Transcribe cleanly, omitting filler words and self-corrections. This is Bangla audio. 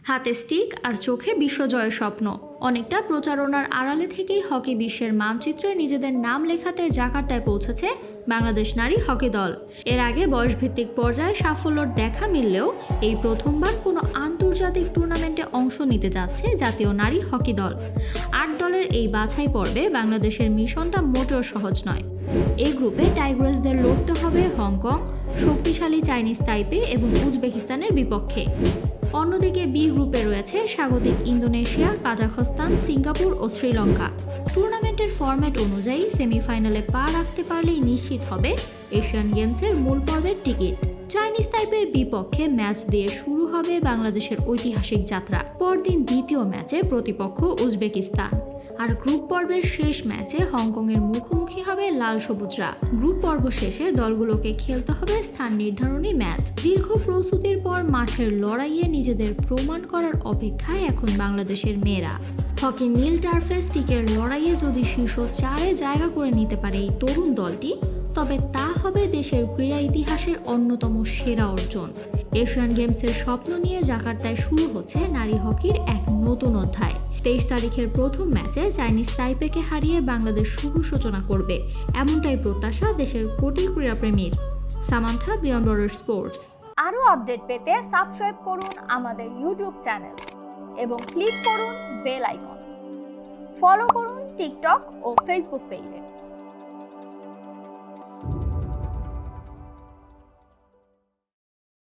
হাতে স্টিক আর চোখে বিশ্বজয়ের স্বপ্ন, অনেকটা প্রচারণার আড়ালে থেকেই হকি বিশ্বের মানচিত্রে নিজেদের নাম লেখাতে জাকার্তায় পৌঁছেছে বাংলাদেশ নারী হকি দল। এর আগে বয়সভিত্তিক পর্যায়ে সাফল্যর দেখা মিললেও এই প্রথমবার কোনো আন্তর্জাতিক টুর্নামেন্টে অংশ নিতে যাচ্ছে জাতীয় নারী হকি দল। ৮ দলের এই বাছাই পর্বে বাংলাদেশের মিশনটা মোটেও সহজ নয়। এই গ্রুপে টাইগ্রেসদের লড়তে হবে হংকং, শক্তিশালী চাইনিজ তাইপে এবং উজবেকিস্তানের বিপক্ষে। অন্যদিকে বি গ্রুপে রয়েছে স্বাগতিক ইন্দোনেশিয়া, কাজাখস্তান, সিঙ্গাপুর ও শ্রীলঙ্কা। টুর্নামেন্টের ফরম্যাট অনুযায়ী সেমিফাইনালে পা রাখতে পারলেই নিশ্চিত হবে এশিয়ান গেমসের মূল পর্বের টিকিট। চাইনিজ তাইপের বিপক্ষে ম্যাচ দিয়ে শুরু হবে বাংলাদেশের ঐতিহাসিক যাত্রা। পরদিন দ্বিতীয় ম্যাচে প্রতিপক্ষ উজবেকিস্তান। আর গ্রুপ পর্বের শেষ ম্যাচে হংকংয়ের মুখোমুখি হবে লাল সবুজরা। গ্রুপ পর্ব শেষে দলগুলোকে খেলতে হবে স্থান নির্ধারণী ম্যাচ। দীর্ঘ প্রস্তুতির পর মাঠের লড়াইয়ে নিজেদের প্রমাণ করার অপেক্ষায় এখন বাংলাদেশের মেয়েরা। হকি নীল টার্ফে স্টিকের লড়াইয়ে যদি শীর্ষ 4-এ জায়গা করে নিতে পারে এই তরুণ দলটি, তবে তা হবে দেশের ক্রীড়া ইতিহাসের অন্যতম সেরা অর্জন। এশিয়ান গেমসের স্বপ্ন নিয়ে জাকার্তায় শুরু হচ্ছে নারী হকির এক নতুন অধ্যায়। 23 তারিখের প্রথম ম্যাচে চাইনিজ তাইপেকে হারিয়ে বাংলাদেশ শুভ সূচনা করবে, এমনটাই প্রত্যাশা দেশের কোটি ক্রীড়াপ্রেমীর। Samantha, beyond border sports. আরও আপডেট পেতে সাবস্ক্রাইব করুন আমাদের ইউটিউব চ্যানেল এবং ক্লিক করুন বেল আইকন। ফলো করুন টিকটক ও ফেসবুক পেজে।